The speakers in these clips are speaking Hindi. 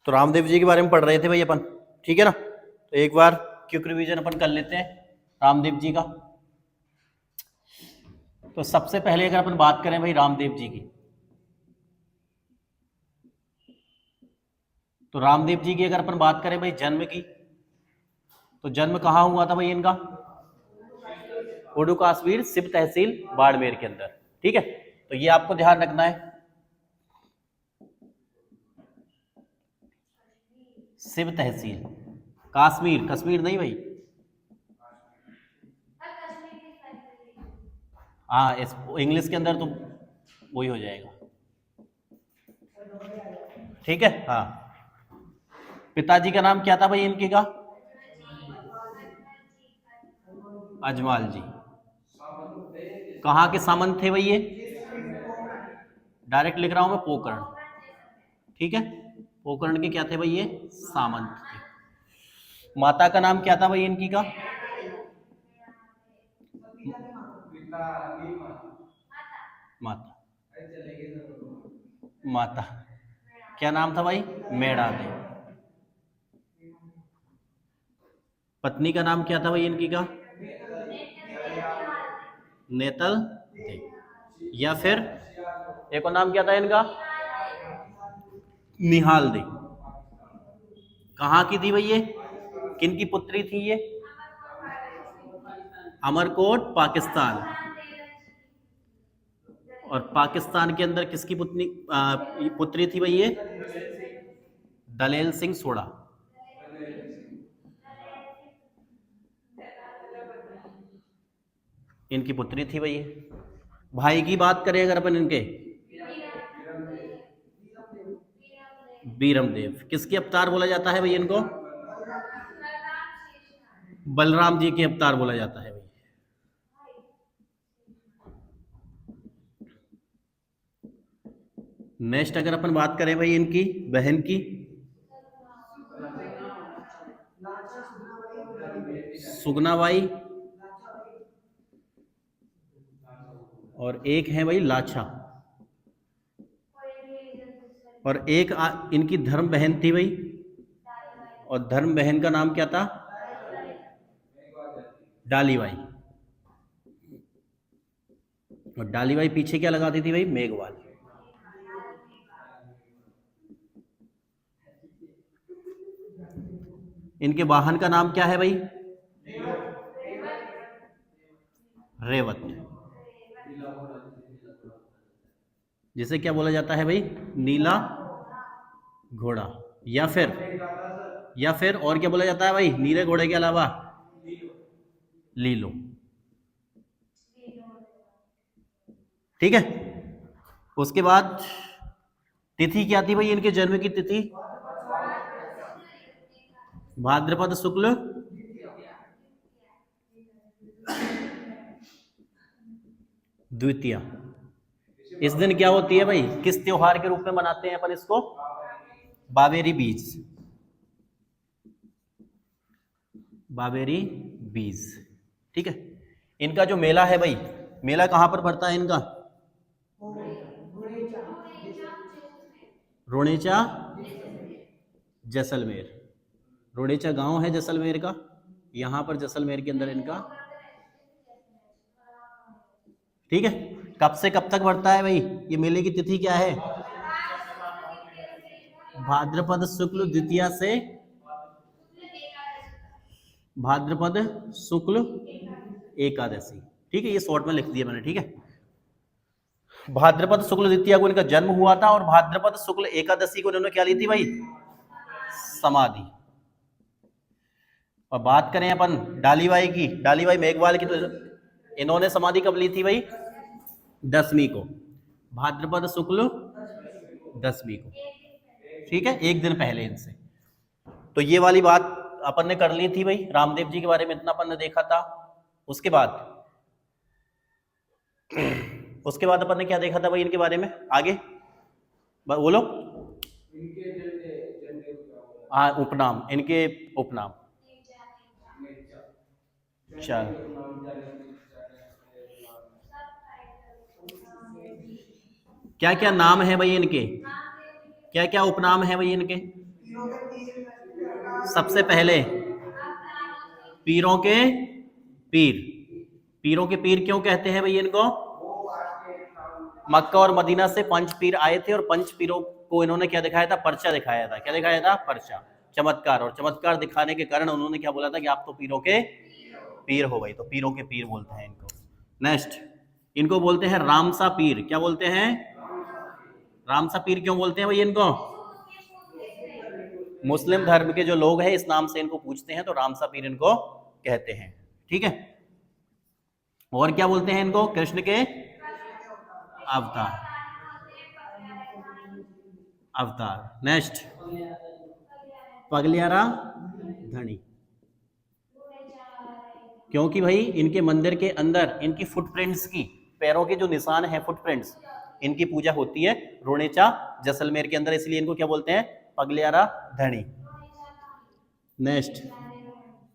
तो रामदेव जी के बारे में पढ़ रहे थे भाई अपन, ठीक है ना। तो एक बार क्विक रिवीजन अपन कर लेते हैं रामदेव जी का। तो सबसे पहले अगर अपन बात करें भाई रामदेव जी की, तो रामदेव जी की अगर अपन बात करें भाई जन्म की, तो जन्म कहाँ हुआ था भाई इनका? ओडू काश्मीर सिब तहसील बाड़मेर के अंदर, ठीक है। तो ये आपको ध्यान रखना है, सिब तहसील, कश्मीर, कश्मीर नहीं भाई, हाँ इस इंग्लिश के अंदर तो वही हो जाएगा, ठीक है। हाँ, पिताजी का नाम क्या था भाई इनके का? अजमाल जी। कहाँ के सामंत थे भाई ये? डायरेक्ट लिख रहा हूं मैं, पोकरण, ठीक है। पोकरण के क्या थे भाई ये? सामंत थे। माता का नाम क्या था भाई इनकी का? माता, माता क्या नाम था भाई? मेड़ा दे। पत्नी का नाम क्या था भाई इनकी का? नेतल दे। या फिर एक और नाम क्या था इनका? निहाल दे। कहाँ की थी भाई ये? किन की पुत्री थी ये? अमरकोट पाकिस्तान। और पाकिस्तान के अंदर किसकी पुत्री थी भाई ये? दलेल सिंह सोढ़ा। इनकी पुत्री थी भाई ये। भाई की बात करें अगर अपन इनके, बीरम देव। किसके अवतार बोला जाता है भाई इनको? बलराम जी के अवतार बोला जाता है भाई। नेक्स्ट अगर अपन बात करें भाई इनकी बहन की, सुगनाबाई, और एक है भाई लाछा, और एक इनकी धर्म बहन थी भाई, और धर्म बहन का नाम क्या था? डालीबाई। और डालीबाई पीछे क्या लगाती थी भाई? मेघवाल। इनके वाहन का नाम क्या है भाई? रेवत, जिसे क्या बोला जाता है भाई? नीला घोड़ा। या फिर और क्या बोला जाता है भाई नीले घोड़े के अलावा? लीलो, ठीक है। उसके बाद तिथि क्या थी भाई इनके जन्म की तिथि? भाद्रपद शुक्ल द्वितीया। इस दिन क्या होती है भाई? किस त्योहार के रूप में मनाते हैं अपन इसको? बावेरी बीज, बावेरी बीज, ठीक है। इनका जो मेला है भाई, मेला कहां पर पड़ता है इनका? रोणेचा जैसलमेर। रोणेचा गांव है जैसलमेर का, यहां पर जैसलमेर के अंदर इनका, ठीक है। कब से कब तक बढ़ता है भाई ये मेले की तिथि क्या है? भाद्रपद शुक्ल द्वितीया से भाद्रपद शुक्ल एकादशी, ठीक है। ये शॉर्ट में लिख दिया मैंने, ठीक है। भाद्रपद शुक्ल द्वितीया को इनका जन्म हुआ था, और भाद्रपद शुक्ल एकादशी को इन्होंने क्या ली थी भाई? समाधि। और बात करें अपन डालीबाई की, डालीबाई मेघवाल की, तो इन्होंने समाधि कब ली थी भाई? 10वीं को, भाद्रपद शुक्ल 10वीं को, ठीक है, एक दिन पहले इनसे। तो ये वाली बात अपन ने कर ली थी भाई रामदेव जी के बारे में, इतना अपन ने देखा था। उसके बाद अपन ने क्या देखा था भाई इनके बारे में आगे बोलो? हाँ, उपनाम, इनके उपनाम। चल, क्या क्या नाम है भाई इनके? क्या क्या उपनाम है भाई इनके? सबसे पहले पीरों के पीर। पीरों के पीर क्यों कहते हैं भाई इनको? मक्का और मदीना से पंच पीर आए थे और पंच पीरों को इन्होंने क्या दिखाया था? पर्चा दिखाया था। क्या दिखाया था? पर्चा, चमत्कार। और चमत्कार दिखाने के कारण उन्होंने क्या बोला था कि आप तो पीरों के पीर हो भाई, तो पीरों के पीर बोलते हैं इनको। नेक्स्ट, इनको बोलते हैं रामसा पीर। क्या बोलते हैं? रामसा पीर क्यों बोलते हैं भाई इनको? मुस्लिम धर्म के जो लोग हैं इस नाम से इनको पूछते हैं, तो रामसा पीर इनको कहते हैं। ठीक है। और क्या बोलते हैं इनको? कृष्ण के अवतार। अवतार। नेक्स्ट, पगलियारा धनी। क्योंकि भाई इनके मंदिर के अंदर इनकी फुटप्रिंट्स की, पैरों के जो निशान हैं, फुटप्रिंट्स, इनकी पूजा होती है रोणेचा जैसलमेर के अंदर, इसलिए इनको क्या बोलते हैं? पगलियारा धनी। नेक्स्ट,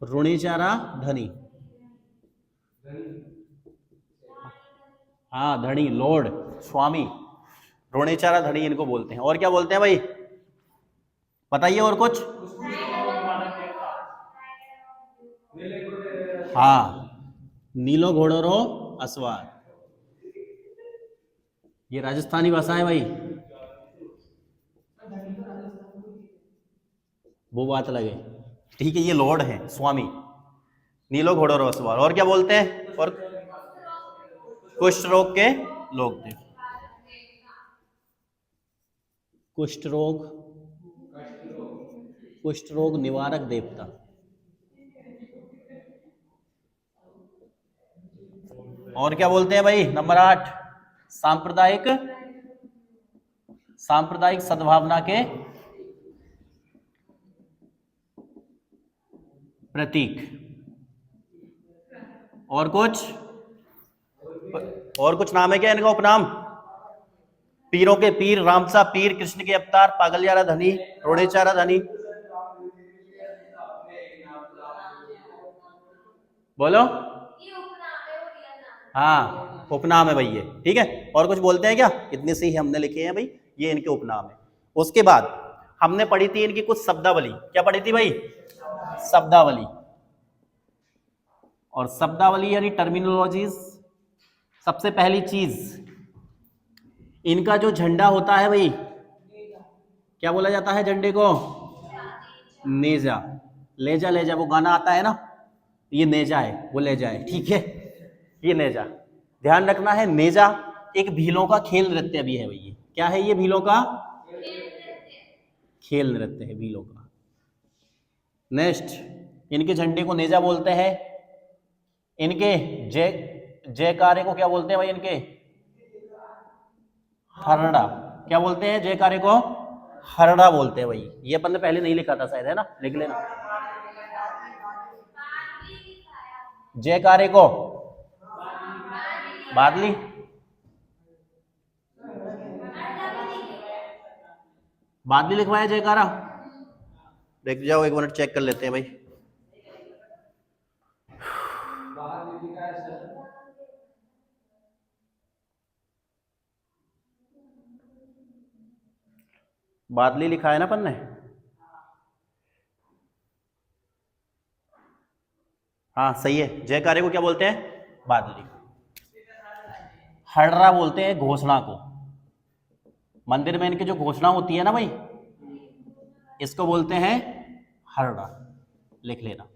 रोणेचारा धनी। हाँ, धनी, लॉर्ड, स्वामी, रोणेचारा धनी इनको बोलते हैं। और क्या बोलते हैं भाई? बताइए और कुछ। हाँ, नीलो घोड़ो रो असवार। ये राजस्थानी भाषा है भाई, वो बात अलग है। ठीक है, ये लॉर्ड है, स्वामी, नीलो घोड़ो रो असवार। और क्या बोलते हैं? और कुष्ठ रोग के लोग थे। कुष्ठ रोग, कुष्ठ रोग निवारक देवता। और क्या बोलते हैं भाई? नंबर 8, सांप्रदायिक, सांप्रदायिक सद्भावना के प्रतीक। और कुछ? और कुछ नाम है क्या इनका? उपनाम? पीरों के पीर, रामसा पीर, कृष्ण के अवतार, पागलियारा धनी, रोड़ेचारा धनी। बोलो। हाँ, उपनाम है भाई ये। ठीक है। और कुछ बोलते हैं क्या? इतने से ही हमने लिखे हैं भाई, ये इनके उपनाम है। उसके बाद हमने पढ़ी थी इनकी कुछ शब्दावली। क्या पढ़ी थी भाई? शब्दावली। और शब्दावली यानी टर्मिनोलॉजीज। सबसे पहली चीज, इनका जो झंडा होता है भाई, क्या बोला जाता है झंडे को? नेजा। लेजा लेजा, वो गाना आता है ना, ये नेजा है, वो लेजा है। ठीक है, ये नेजा, ध्यान रखना है। नेजा एक भीलों का खेल नृत्य भी है भाई। ये क्या है? ये भीलों का खेल नृत्य है, भीलों का। नेक्स्ट, इनके झंडे को नेजा बोलते हैं। इनके जयकारे को क्या बोलते हैं भाई? इनके हरड़ा। क्या बोलते हैं? जयकारे को हरड़ा बोलते हैं भाई। ये अपन ने पहले नहीं लिखा था शायद, है ना? लिख लेना। जयकारे को बादली। बादली लिखवाया जयकारा? देख जाओ, एक मिनट चेक कर लेते हैं भाई। बादली लिखा है ना अपन ने? हाँ सही है। जयकारे को क्या बोलते हैं? बादली। हड़रा बोलते हैं घोषणा को। मंदिर में इनकी जो घोषणा होती है ना भाई, इसको बोलते हैं हरड़ा। लिख लेना।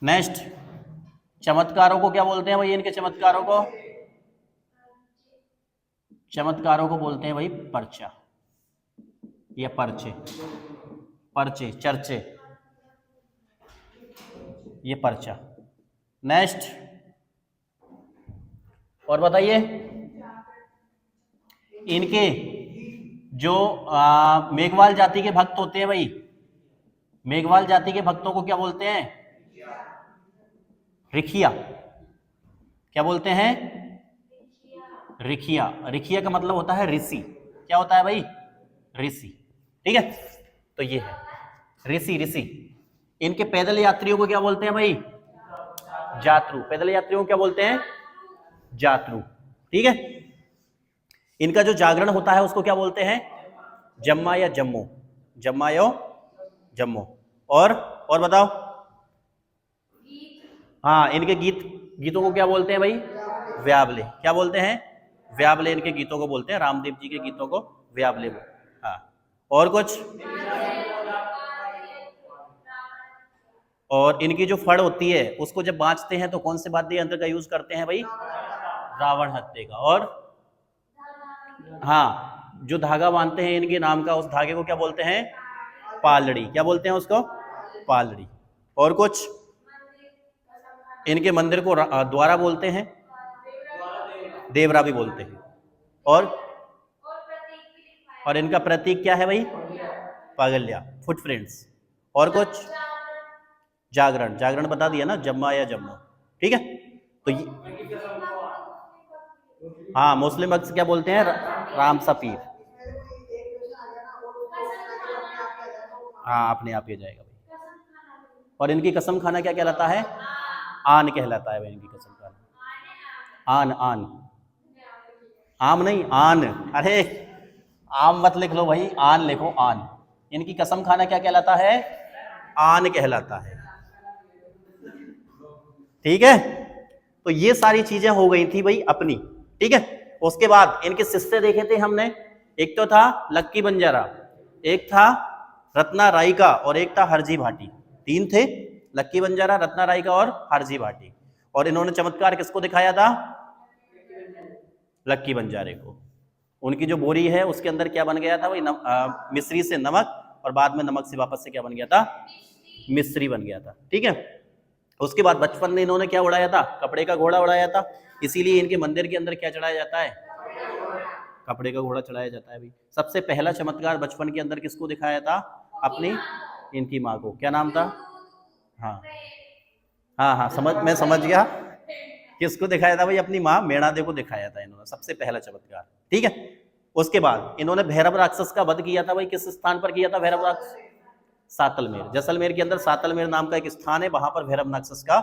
नेक्स्ट, चमत्कारों को क्या बोलते हैं भाई? इनके चमत्कारों को, चमत्कारों को बोलते हैं भाई पर्चा या पर्चे। पर्चे, चर्चे, ये पर्चा। नेक्स्ट, और बताइए, इनके जो मेघवाल जाति के भक्त होते हैं भाई, मेघवाल जाति के भक्तों को क्या बोलते हैं? रिखिया। क्या बोलते हैं? रिखिया। रिखिया का मतलब होता है ऋषि। क्या होता है भाई? ऋषि। ठीक है, तो ये है ऋषि। ऋषि। इनके पैदल यात्रियों को क्या बोलते हैं भाई? जात्रु। पैदल यात्रियों को क्या बोलते हैं? जात्रु। ठीक है। इनका जो जागरण होता है उसको क्या बोलते हैं? जम्मा या जम्मो। जम्मा या जम्मो। और बताओ। हाँ, इनके गीतों को क्या बोलते हैं भाई? व्यावले। क्या बोलते हैं? व्यावले इनके गीतों को बोलते हैं, रामदेव जी के गीतों को व्यावले बोलते हैं। हाँ, और कुछ? और इनकी जो फड़ होती है उसको जब बांचते हैं तो कौन से वाद्य यंत्र का यूज करते हैं भाई? रावण हत्थे का। और हाँ, जो धागा बांधते हैं इनके नाम का, उस धागे को क्या बोलते हैं? पालड़ी। क्या बोलते हैं उसको? पालड़ी। और कुछ? इनके मंदिर को द्वारा बोलते हैं, देवरा भी बोलते हैं। और इनका प्रतीक क्या है भाई? पागल्या, फुटप्रिंट्स। और कुछ? जागरण। जागरण बता दिया ना, जम्मा या जम्मू। ठीक है, तो हाँ, मुस्लिम अक्स क्या बोलते हैं? राम सफीर। हाँ, अपने आप ही जाएगा भाई। और इनकी कसम खाना क्या कहलाता है? आन कहलाता है भाई इनकी कसम खाना। आन आन, आम नहीं, आन। अरे आम मत लिख लो भाई, आन लिखो, आन। इनकी कसम खाना क्या कहलाता है? आन कहलाता है। ठीक है, तो ये सारी चीजें हो गई थी भाई अपनी। ठीक है, उसके बाद इनके शिष्य देखे थे हमने। एक तो था लक्की बंजारा, एक था रत्ना रायका और एक था हरजी भाटी। तीन थे, लक्की बंजारा, रत्ना रायका और हरजी भाटी। और इन्होंने चमत्कार किसको दिखाया था? लक्की बंजारे को। उनकी जो बोरी है उसके अंदर क्या बन गया था भाई? मिश्री से नमक, और बाद में नमक से वापस से क्या बन गया था? मिश्री बन गया था। ठीक है, उसके बाद बचपन में इन्होंने क्या उड़ाया था? कपड़े का घोड़ा उड़ाया था। इसीलिए इनके मंदिर के अंदर क्या चढ़ाया जाता है? कपड़े का घोड़ा चढ़ाया जाता है भाई। सबसे पहला चमत्कार बचपन के अंदर किसको दिखाया था? अपनी इनकी माँ को। क्या नाम था? हाँ हाँ हाँ, मैं समझ गया। किसको दिखाया था भाई? अपनी माँ मेणादेव को दिखाया था इन्होंने, सबसे पहला चमत्कार। ठीक है, उसके बाद इन्होंने भैरव राक्षस का वध किया था भाई। किस स्थान पर किया था भैरव राक्षस? सातलमेर। जैसलमेर के अंदर सातलमेर नाम का एक स्थान है, वहां पर भैरव राक्षस का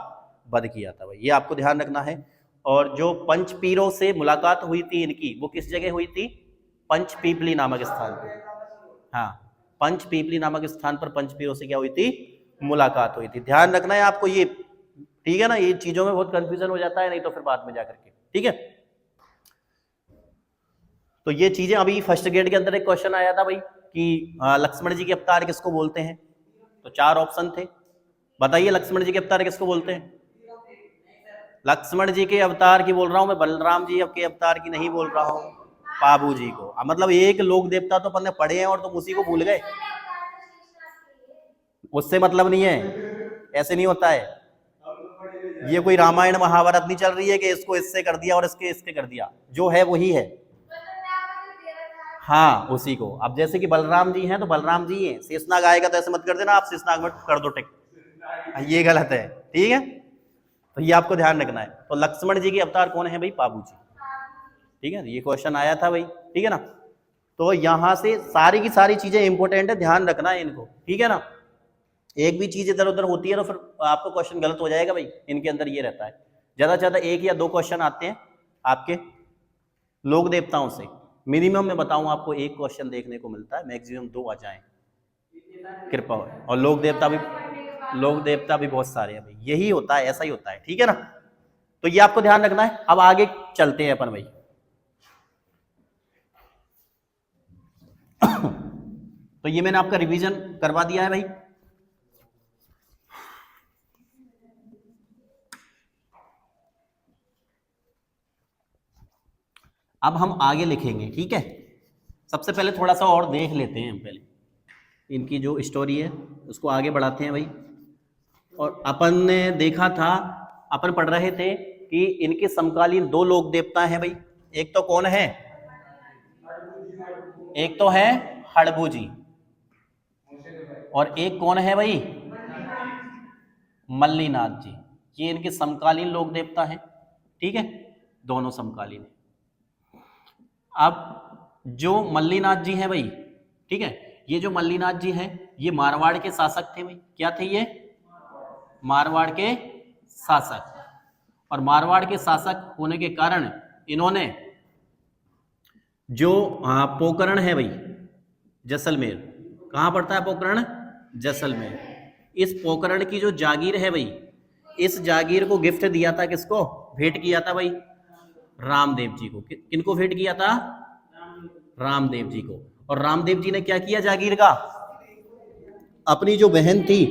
वध किया था भाई। ये आपको ध्यान रखना है। और जो पंचपीरों से मुलाकात हुई थी इनकी, वो किस जगह हुई थी? पंचपीपली नामक स्थान पर। हाँ, पंचपीपली नामक स्थान पर पंचपीरों से क्या हुई थी? मुलाकात हुई थी। ध्यान रखना है आपको ये। ठीक है ना, ये चीजों में बहुत कंफ्यूजन हो जाता है, नहीं तो फिर बाद में जाकर के। ठीक है, तो ये चीजें अभी फर्स्ट ग्रेड के अंदर एक क्वेश्चन आया था भाई कि लक्ष्मण जी के अवतार किसको बोलते हैं? तो चार ऑप्शन थे, बताइए लक्ष्मण जी के अवतार किसको बोलते हैं? लक्ष्मण जी के अवतार की बोल रहा हूं मैं, बलराम जी के अवतार की नहीं बोल रहा हूं। पाबू जी को। मतलब एक लोक देवता तो अपन ने पढ़े हैं और तुम उसी को भूल गए। उससे मतलब नहीं है, ऐसे नहीं होता है। ये कोई रामायण महाभारत नहीं चल रही है कि इसको इससे कर दिया और इसके इसके कर दिया। जो है वही है। हाँ, उसी को। अब जैसे कि बलराम जी हैं तो बलराम जी हैं, शेषनाग आएगा तो ऐसे मत कर देना आप शेषनाग में कर दो टिक, ये गलत है। ठीक है, तो ये आपको ध्यान रखना है। तो लक्ष्मण जी के अवतार कौन है भाई? पाबू जी। ठीक है, ये क्वेश्चन आया था भाई। ठीक है ना, तो यहां से सारी की सारी चीजें इंपोर्टेंट है, ध्यान रखना है इनको। ठीक है ना, एक भी चीज इधर उधर होती है तो फिर आपको क्वेश्चन गलत हो जाएगा भाई। इनके अंदर ये रहता है, ज्यादा से ज्यादा एक या दो क्वेश्चन आते हैं आपके लोक देवताओं से। मिनिमम मैं बताऊं आपको एक क्वेश्चन देखने को मिलता है, मैक्सिमम दो आ जाए, कृपा हो। और लोक देवता भी बहुत सारे हैं भाई। यही होता है, ऐसा ही होता है। ठीक है ना, तो ये आपको ध्यान रखना है। अब आगे चलते हैं अपन भाई। तो ये मैंने आपका रिवीजन करवा दिया है भाई। अब हम आगे लिखेंगे। ठीक है, सबसे पहले थोड़ा सा और देख लेते हैं हम पहले इनकी जो स्टोरी है उसको आगे बढ़ाते हैं भाई। और अपन ने देखा था, अपन पढ़ रहे थे कि इनके समकालीन दो लोक देवता हैं भाई। एक तो कौन है? एक तो है हड़बू जी, और एक कौन है भाई? मल्लीनाथ जी। ये इनके समकालीन लोक देवता हैं। ठीक है, दोनों समकालीन है। अब जो मल्लीनाथ जी हैं भाई, ठीक है, ये जो मल्लीनाथ जी हैं ये मारवाड़ के शासक थे भाई। क्या थे ये? मारवाड़ के शासक। और मारवाड़ के शासक होने के कारण इन्होंने जो पोकरण है भाई, जैसलमेर, कहाँ पड़ता है पोकरण? जैसलमेर। इस पोकरण की जो जागीर है भाई, इस जागीर को गिफ्ट दिया था किसको, भेंट किया था भाई, रामदेव जी को। किनको भेंट किया था, रामदेव जी को। और रामदेव जी ने क्या किया जागीर का, अपनी जो बहन थी,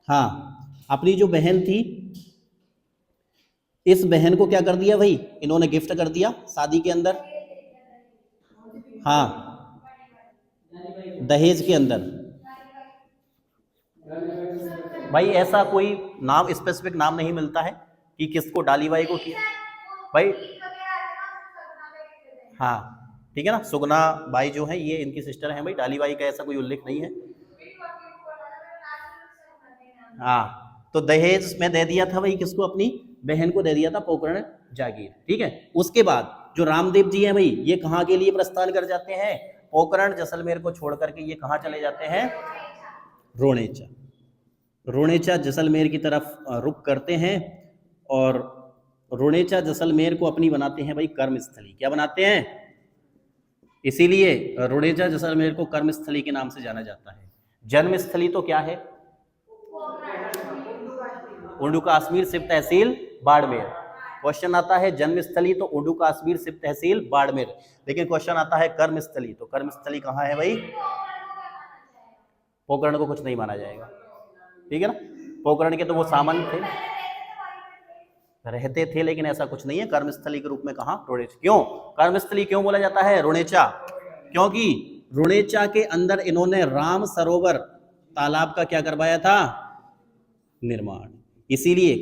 हाँ अपनी जो बहन थी, इस बहन को क्या कर दिया भाई, इन्होंने गिफ्ट कर दिया शादी के अंदर, हाँ दहेज के अंदर। भाई ऐसा कोई नाम, स्पेसिफिक नाम नहीं मिलता है कि किसको, डालीबाई को किया भाई, हाँ ठीक है ना, सुगना बाई जो है ये इनकी सिस्टर है भाई, डालीबाई का ऐसा कोई उल्लेख नहीं है। हाँ तो दहेज में दे दिया था भाई किसको, अपनी बहन को दे दिया था पोकरण जागीर, ठीक है। उसके बाद जो रामदेव जी हैं भाई, ये कहाँ के लिए प्रस्थान कर जाते हैं, पोकरण जैसलमेर को छोड़ करके ये कहाँ चले जाते हैं, रोणेचा। रोणेचा जैसलमेर की तरफ रुख करते हैं और रोणेचा जैसलमेर को अपनी बनाते हैं भाई कर्मस्थली। क्या बनाते हैं, इसीलिए रोणेचा जैसलमेर को कर्मस्थली के नाम से जाना जाता है। जन्मस्थली तो क्या है, उर्दू कश्मीर सिर्फ तहसील बाड़मेर। क्वेश्चन आता है जन्मस्थली तो उर्दू कश्मीर सिर्फ तहसील बाड़मेर, लेकिन क्वेश्चन आता है कर्मस्थली, तो कर्मस्थली कहाँ है भाई, पोकरण को कुछ नहीं माना जाएगा, ठीक है ना। पोकरण के तो वो सामान थे, रहते थे, लेकिन ऐसा कुछ नहीं है। कर्मस्थली के रूप में कहा, रोणेचा। क्यों कर्मस्थली क्यों बोला जाता है रोणेचा, क्योंकि रोणेचा के अंदर इन्होंने राम सरोवर तालाब का क्या करवाया था, निर्माण, इसीलिए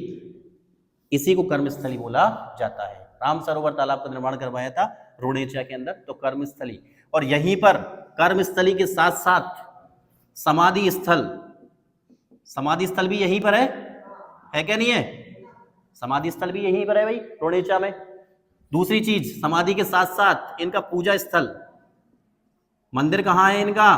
इसी को कर्मस्थली बोला जाता है। राम सरोवर तालाब का निर्माण करवाया था रोणेचा के अंदर, तो कर्मस्थली। और यहीं पर कर्मस्थली के साथ साथ समाधि स्थल, समाधि स्थल भी यहीं पर है क्या नहीं है, समाधि स्थल भी यहीं पर है भाई रोणेचा में। दूसरी चीज, समाधि के साथ साथ इनका पूजा स्थल, मंदिर कहाँ है इनका,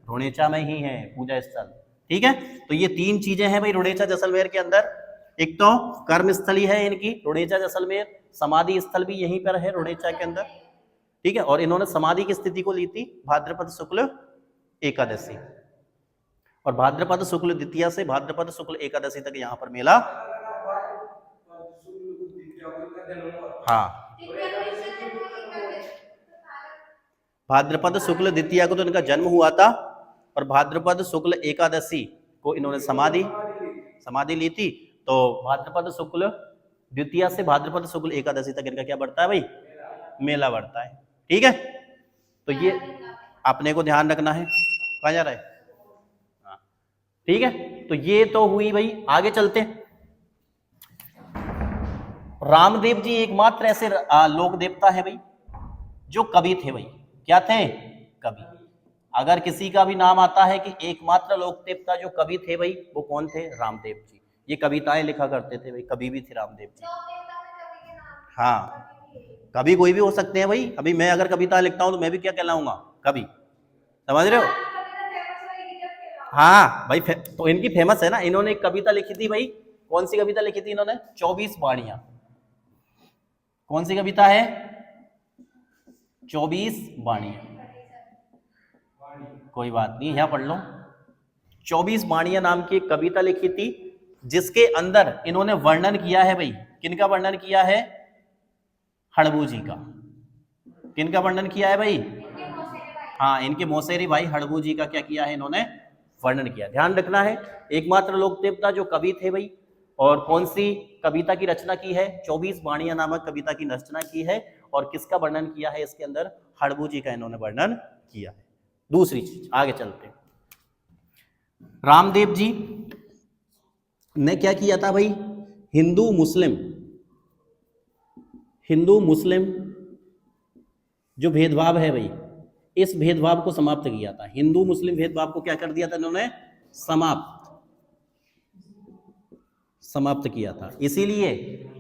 रोणेचा में ही है पूजा स्थल, ठीक है। तो ये तीन चीजें हैं भाई रोणेचा जैसलमेर के अंदर। एक तो कर्मस्थली है इनकी रोणेचा जैसलमेर, समाधि स्थल भी यहीं पर है रोणेचा के अंदर, ठीक है। और इन्होंने समाधि की स्थिति को ली थी भाद्रपद शुक्ल एकादशी, और भाद्रपद शुक्ल द्वितीया से भाद्रपद शुक्ल एकादशी तक यहाँ पर मेला, हाँ भाद्रपद शुक्ल द्वितीया को तो इनका जन्म हुआ था, और भाद्रपद शुक्ल एकादशी को इन्होंने समाधि ली थी। तो भाद्रपद शुक्ल द्वितीया से भाद्रपद शुक्ल एकादशी तक इनका क्या बढ़ता है भाई, मेला बढ़ता है, ठीक है। तो ये अपने को ध्यान रखना है, कहा जा रहा है, हाँ ठीक है। तो ये तो हुई भाई, आगे चलते हैं। रामदेव जी एकमात्र ऐसे लोक देवता है भाई जो कवि थे भाई। क्या थे, कवि। अगर किसी का भी नाम आता है कि एकमात्र लोक देवता जो कवि थे भाई, वो कौन थे, रामदेव जी। ये कविताएं लिखा करते थे भाई, कवि भी थे रामदेव जी। हाँ कवि कोई भी हो सकते हैं भाई, अभी मैं अगर कविता लिखता हूं तो मैं भी क्या कहलाऊंगा, कवि, समझ रहे हो। हाँ भाई तो इनकी फेमस है ना, इन्होंने एक कविता लिखी थी भाई, कौन सी कविता लिखी थी इन्होंने, 24 वाणियां। कौन सी कविता है, 24 वाणियां, कोई बात नहीं यहाँ पढ़ लो। 24 वाणियां नाम की एक कविता लिखी थी, जिसके अंदर इन्होंने वर्णन किया है भाई, किनका वर्णन किया है, हड़बू जी का। किनका वर्णन किया है भाई, हाँ इनके मौसेरी भाई हड़बू जी का क्या किया है इन्होंने, वर्णन किया। ध्यान रखना है, एकमात्र लोक देवता जो कवि थे भाई, और कौन सी कविता की रचना की है, 24 वाणियां नामक कविता की रचना की है, और किसका वर्णन किया है इसके अंदर, हड़बू जी का इन्होंने वर्णन किया है। दूसरी चीज, आगे चलते हैं। रामदेव जी ने क्या किया था भाई, हिंदू मुस्लिम जो भेदभाव है भाई, इस भेदभाव को समाप्त किया था। हिंदू मुस्लिम भेदभाव को क्या कर दिया था इन्होंने, समाप्त किया था। इसीलिए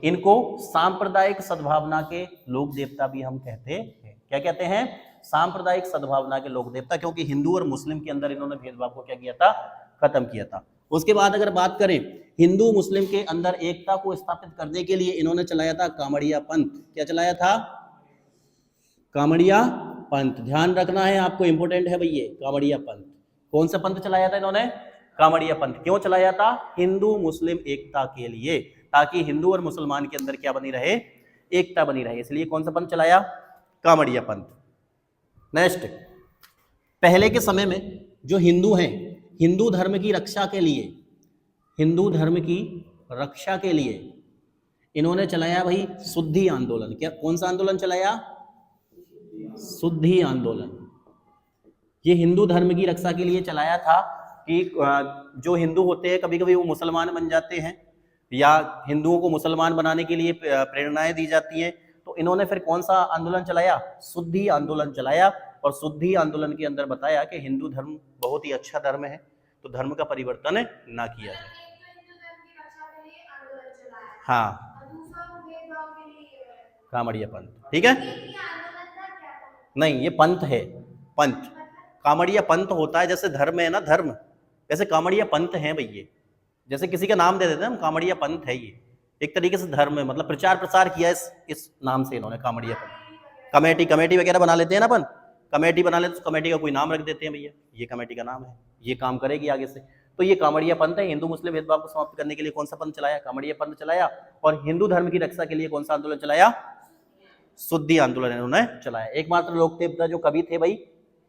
इनको सांप्रदायिक सद्भावना के लोक देवता भी हम कहते हैं। क्या कहते हैं, सांप्रदायिक सद्भावना के लोक देवता, क्योंकि हिंदू और मुस्लिम के अंदर इन्होंने भेदभाव को क्या किया था, खत्म किया था। उसके बाद अगर बात करें हिंदू मुस्लिम के अंदर एकता को स्थापित करने के लिए इन्होंने चलाया था कामड़िया पंथ। क्या चलाया था, कामड़िया पंथ। ध्यान रखना है आपको, इंपोर्टेंट है भैया, कामड़िया पंथ। कौन सा पंथ चलाया था इन्होंने? कामड़िया पंथ। क्यों चलाया था? हिंदू मुस्लिम एकता के लिए, ताकि हिंदू और मुसलमान के अंदर क्या बनी रहे? एकता बनी रहे। इसलिए कौन सा पंथ चलाया? कामड़िया पंथ। नेक्स्ट, पहले के समय में जो हिंदू हैं, हिंदू धर्म की रक्षा के लिए, हिंदू धर्म की रक्षा के लिए इन्होंने चलाया भाई शुद्धि आंदोलन। क्या, कौन सा आंदोलन चलाया? शुद्धि आंदोलन। ये हिंदू धर्म की रक्षा के लिए चलाया था कि जो हिंदू होते हैं कभी कभी वो मुसलमान बन जाते हैं, या हिंदुओं को मुसलमान बनाने के लिए प्रेरणाएं दी जाती हैं। तो इन्होंने फिर कौन सा आंदोलन चलाया? शुद्धि आंदोलन चलाया। और शुद्धि आंदोलन के अंदर बताया कि हिंदू धर्म बहुत ही अच्छा धर्म है, तो धर्म का परिवर्तन ना किया जाए। हाँ, कामड़िया पंथ, ठीक है। नहीं, ये पंथ है, पंथ। कामड़िया पंथ होता है, जैसे धर्म है ना, धर्म, वैसे कामड़िया पंथ है भाई। ये जैसे किसी का नाम दे देते हैं हम, कामड़िया पंथ है, ये एक तरीके से धर्म है, मतलब प्रचार प्रसार किया इस नाम से इन्होंने, कामड़िया पंथ। कमेटी वगैरह बना लेते हैं ना अपन, कमेटी बना लेते तो कमेटी का कोई नाम रख देते हैं, भैया ये कमेटी का नाम है, ये काम करेगी आगे से। तो ये कामड़िया पंथ है। हिंदू मुस्लिम भेदभाव को समाप्त करने के लिए कौन सा पंथ चलाया? कामड़िया पंथ चलाया। और हिंदू धर्म की रक्षा के लिए कौन सा आंदोलन चलाया? शुद्धि आंदोलन इन्होंने चलाया। एकमात्र लोक देवता जो कवि थे भाई,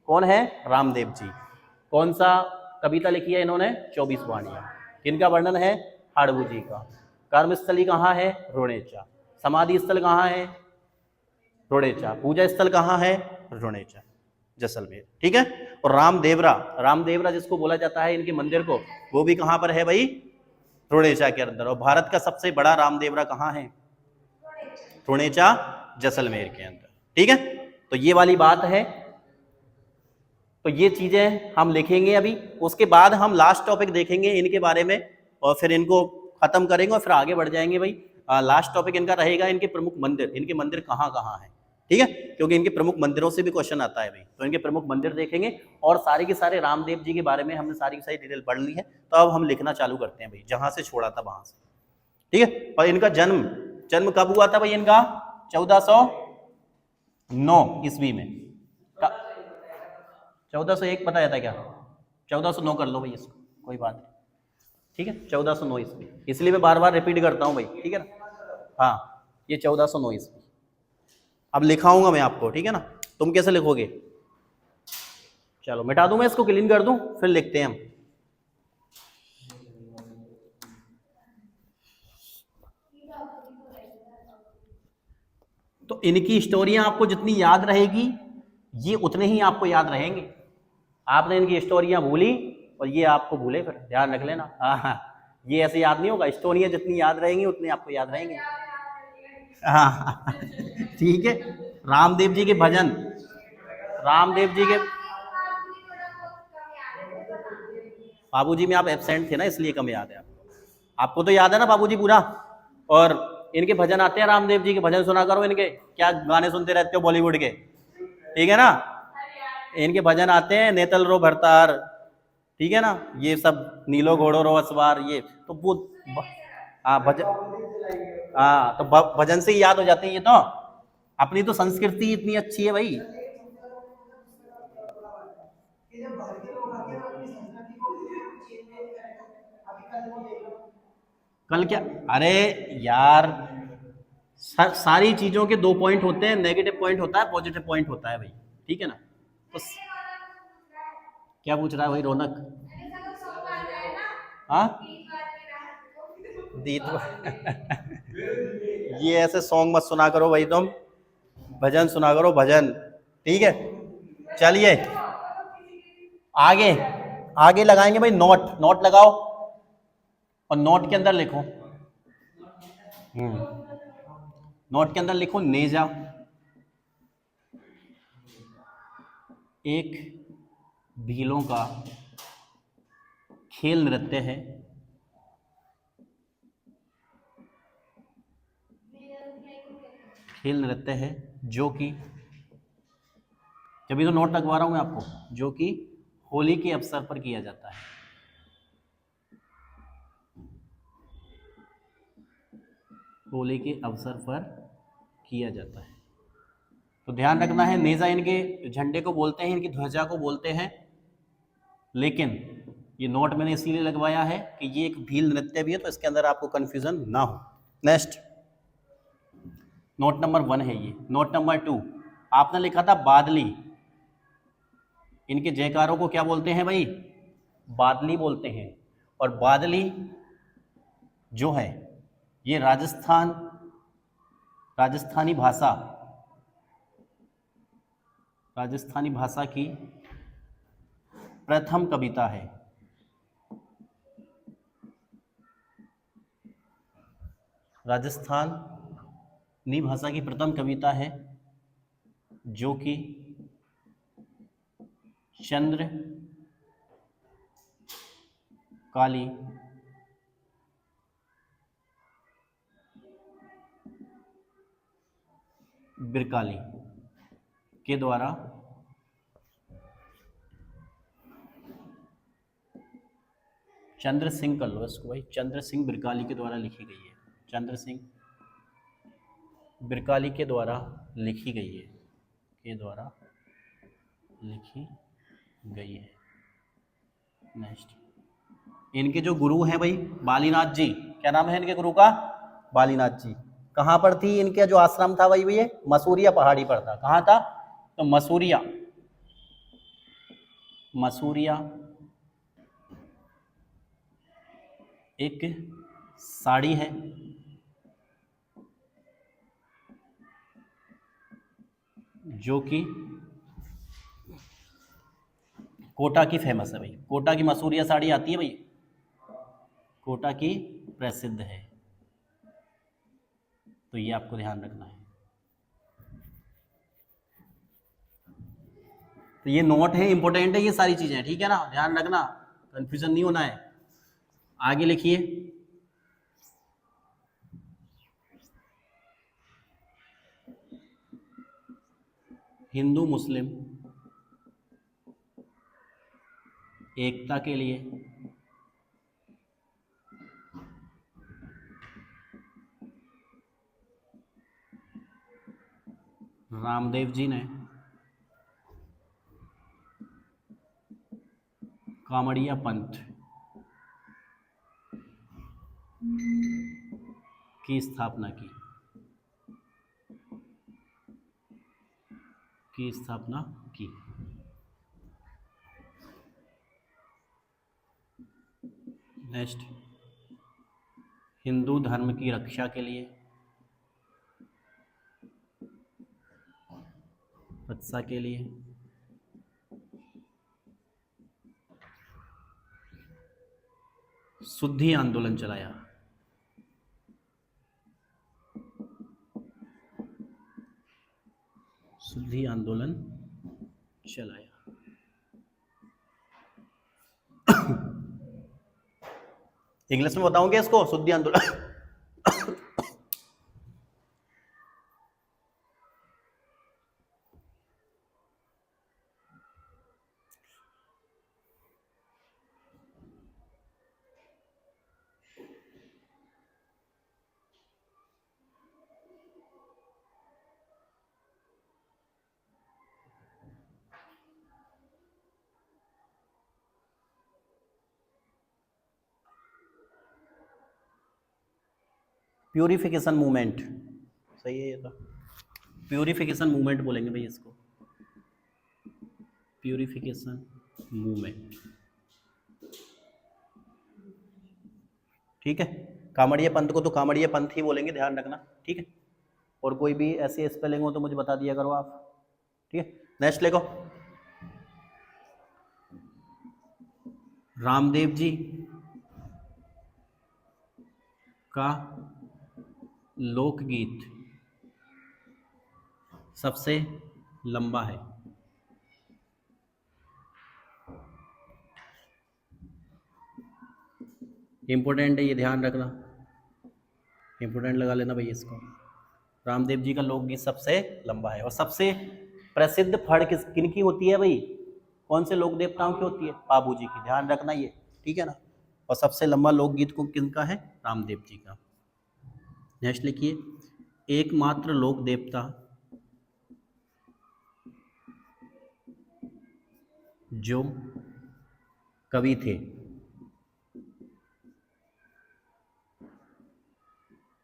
कौन है? रामदेव जी। कौन सा कविता लिखी है इन्होंने? 24 वाणियां। किनका वर्णन है? हाड़वू जी का। कर्मस्थली कहाँ है? रोणेचा। समाधि स्थल कहाँ है? रोणेचा। पूजा स्थल कहाँ है? रोणेचा, जैसलमेर, ठीक है। और रामदेवरा जिसको बोला जाता है इनके मंदिर को, वो भी कहाँ पर है भाई? रोणेचा के अंदर। और भारत का सबसे बड़ा रामदेवरा कहाँ है? रोणेचा, जैसलमेर के अंदर, ठीक है। तो ये वाली बात है। तो ये चीजें हम लिखेंगे अभी, उसके बाद हम लास्ट टॉपिक देखेंगे इनके बारे में, और फिर इनको खत्म करेंगे और फिर आगे बढ़ जाएंगे भाई। लास्ट टॉपिक इनका रहेगा इनके प्रमुख मंदिर, इनके मंदिर कहाँ कहाँ हैं, ठीक है, क्योंकि इनके प्रमुख मंदिरों से भी क्वेश्चन आता है भाई। तो इनके प्रमुख मंदिर देखेंगे, और सारे के सारे रामदेव जी के बारे में हमने सारी की सारी डिटेल पढ़ ली है। तो अब हम लिखना चालू करते हैं भाई, जहां से छोड़ा था वहां से, ठीक है। और इनका जन्म कब हुआ था भाई? इनका 1409 ईस्वी में। 1401 बताया था क्या? 1409 कर लो भाई इसको, कोई बात नहीं, ठीक है। 1409 ईस्वी, इसलिए मैं बार बार रिपीट करता हूँ भाई, ठीक है ना। हाँ, ये 1409 ईस्वी। अब लिखाऊंगा मैं आपको, ठीक है ना। तुम कैसे लिखोगे? चलो मिटा दूं मैं इसको, क्लीन कर दूं, फिर लिखते हैं हम। तो इनकी स्टोरियां आपको जितनी याद रहेगी, ये उतने ही आपको याद रहेंगे। आपने इनकी स्टोरियां भूली और ये आपको भूले, फिर ध्यान रख लेना। हाँ, ये ऐसे याद नहीं होगा। स्टोरियां जितनी याद रहेंगी उतनी आपको याद रहेंगे। हाँ, ठीक है। रामदेव जी के भजन, रामदेव जी के बाबूजी में आप एब्सेंट थे ना, इसलिए कम याद है आपको तो याद है ना बाबूजी पूरा। और इनके भजन आते हैं, रामदेव जी के भजन सुना करो। इनके क्या गाने सुनते रहते हो बॉलीवुड के, ठीक है ना। इनके भजन आते हैं, नेतल रो भरतार, ठीक है ना, ये सब नीलो घोड़ो रो असवार, ये तो वो हाँ भजन, हाँ तो भजन से ही याद हो जाते हैं ये। तो अपनी तो संस्कृति इतनी अच्छी है भाई। कल क्या? अरे यार, सारी चीजों के दो पॉइंट होते हैं, नेगेटिव पॉइंट होता है, पॉजिटिव पॉइंट होता है भाई, ठीक है ना। तो क्या पूछ रहा है भाई रौनक? हाँ, दी तो ये ऐसे सॉन्ग मत सुना करो भाई, तुम भजन सुना करो, भजन, ठीक है। चलिए आगे, आगे लगाएंगे भाई नोट लगाओ, और नोट के अंदर लिखो, नोट के अंदर लिखो नेजा एक भीलों का खेल नृत्य है, खेल नृत्य है जो कि, जब तो नोट लगवा रहा हूं मैं आपको, जो कि होली के अवसर पर किया जाता है। होली के अवसर पर किया जाता है। तो ध्यान रखना है, नेजा इनके झंडे को बोलते हैं, इनकी ध्वजा को बोलते हैं लेकिन ये नोट मैंने इसीलिए लगवाया है कि ये एक भील नृत्य भी है, तो इसके अंदर आपको कंफ्यूजन ना हो। नेक्स्ट नोट नंबर 1 है ये। नोट नंबर 2 आपने लिखा था बादली, इनके जयकारों को क्या बोलते हैं भाई? बादली बोलते हैं। और बादली जो है ये राजस्थानी भाषा की प्रथम कविता है। राजस्थानी भाषा की प्रथम कविता है जो कि चंद्र काली बिरकाली के द्वारा चंद्र सिंह कर लो इसको भाई, चंद्र सिंह बिरकाली के द्वारा लिखी गई है। चंद्र सिंह बिरकाली के द्वारा लिखी गई है, के द्वारा लिखी गई है। नेक्स्ट इनके जो गुरु हैं भाई बालीनाथ जी, क्या नाम है इनके गुरु का? बालीनाथ जी। कहाँ पर थी इनके जो आश्रम था भाई ये? मसूरिया पहाड़ी पर था। कहाँ था? तो मसूरिया एक साड़ी है जो कि कोटा की फेमस है भाई। कोटा की मसूरिया साड़ी आती है भाई, कोटा की प्रसिद्ध है, तो ये आपको ध्यान रखना है। तो ये नोट है, इंपॉर्टेंट है ये सारी चीजें, ठीक है ना? ध्यान रखना, कंफ्यूजन नहीं होना है। आगे लिखिए हिंदू मुस्लिम एकता के लिए रामदेव जी ने कामड़िया पंथ की स्थापना की। नेक्स्ट हिंदू धर्म की रक्षा के लिए शुद्धि आंदोलन चलाया। इंग्लिश में बताऊंगे इसको, शुद्धि आंदोलन। प्यूरिफिकेशन मूवमेंट, सही है ये तो। प्यूरिफिकेशन मूवमेंट बोलेंगे भाई इसको, प्यूरिफिकेशन मूवमेंट, ठीक है। कामड़िया पंथ को तो कामड़िया पंथ ही बोलेंगे, ध्यान रखना, ठीक है। और कोई भी ऐसी स्पेलिंग हो तो मुझे बता दिया करो आप, ठीक है। नेक्स्ट लिखो रामदेव जी का लोकगीत सबसे लंबा है। इंपॉर्टेंट है ये, ध्यान रखना, इंपॉर्टेंट लगा लेना भाई इसको। रामदेव जी का लोकगीत सबसे लंबा है। और सबसे प्रसिद्ध फड़ किनकी होती है भाई? कौन से लोक देवताओं की होती है? बाबू जी की, ध्यान रखना ये, ठीक है ना। और सबसे लंबा लोकगीत को किनका है? रामदेव जी का। नेक्स्ट लिखिए एकमात्र लोक देवता जो कवि थे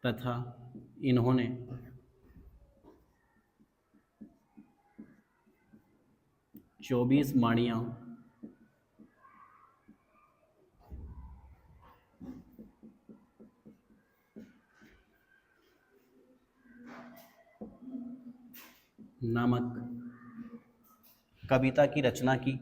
तथा इन्होंने चौबीस माणियां नामक कविता की रचना की।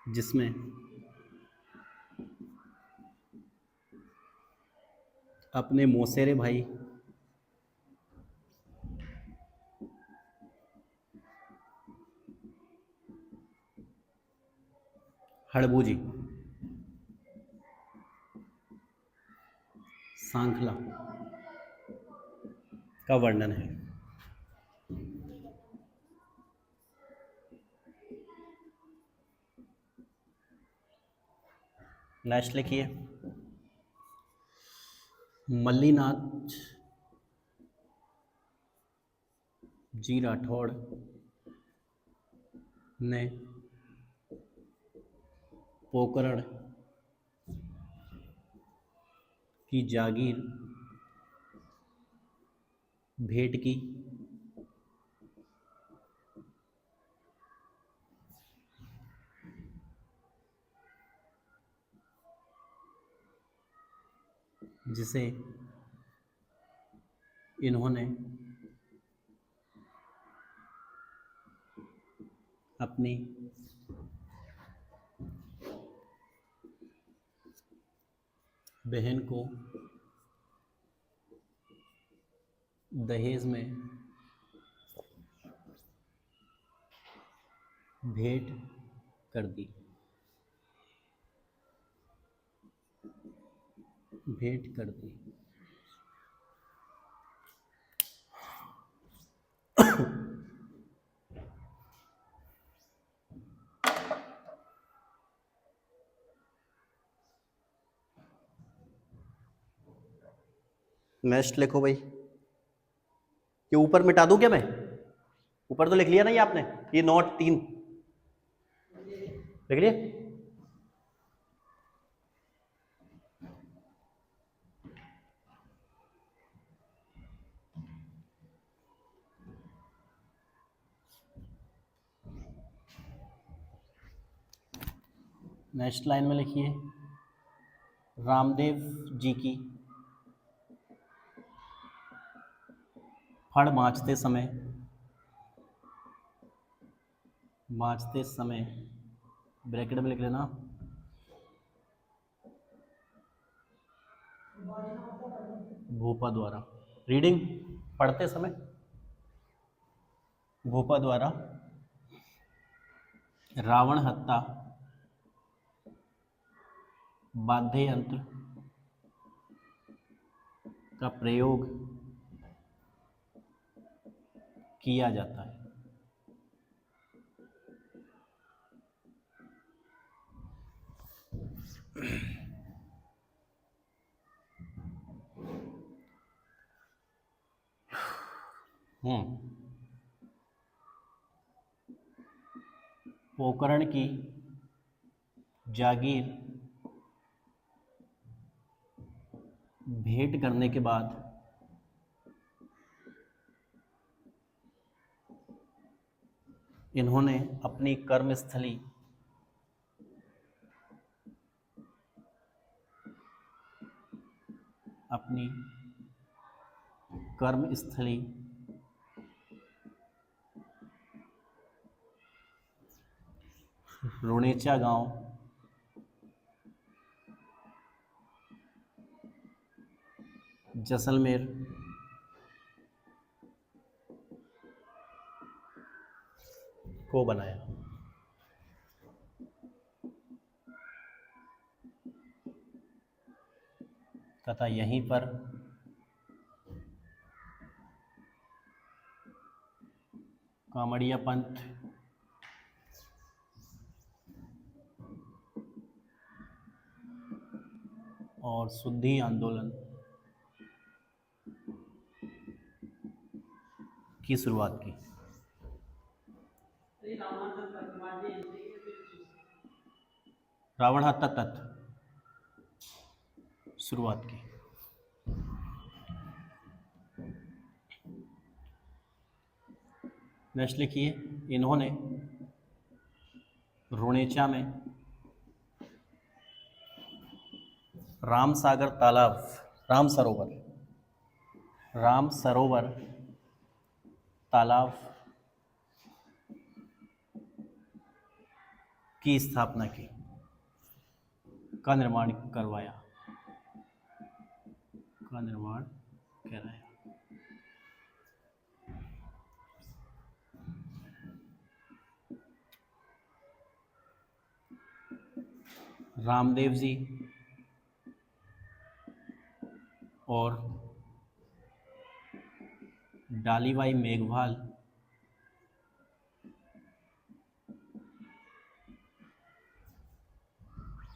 जिसमें अपने मौसेरे भाई हड़बू जी सांखला का वर्णन है। नेक्स्ट लिखिए, मल्लीनाथ जी राठौड़ ने पोकरण की जागीर भेंट की। जिसे इन्होंने अपनी बहन को दहेज में भेंट कर दी। नेक्स्ट लिखो भाई, ये ऊपर मिटा दूं क्या मैं? ऊपर तो लिख लिया ना ये आपने, ये नोट 3 लिख लिया। नेक्स्ट लाइन में लिखिए, रामदेव जी की फड़ मांचते समय ब्रैकेट में लिख लेना, भूपा द्वारा, रीडिंग पढ़ते समय भूपा द्वारा रावण हत्या बाध्य यंत्र का प्रयोग किया जाता है। पोकरण की जागीर भेंट करने के बाद इन्होंने अपनी कर्मस्थली रुणेचा गांव जैसलमेर को बनाया। तथा यहीं पर कामड़िया पंथ शुद्धि आंदोलन की शुरुआत की। रावण हत्या तत्व शुरुआत की। नेक्स्ट लिखिए, इन्होंने रुणेचा में राम सरोवर तालाब की स्थापना की, का निर्माण कराया। रामदेव जी और डालीबाई मेघवाल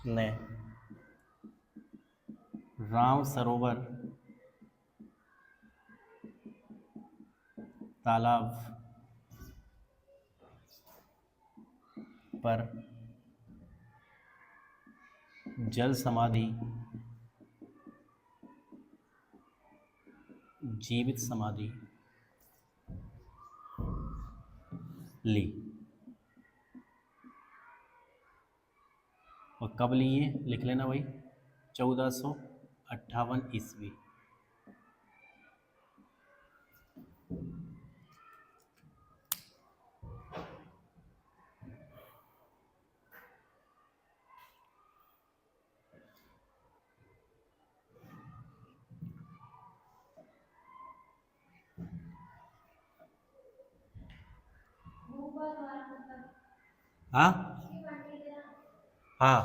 ने राम सरोवर तालाब पर जल समाधि, जीवित समाधि ली। और कब लिए लिख लेना भाई, 1458 ईस्वी। हाँ हाँ,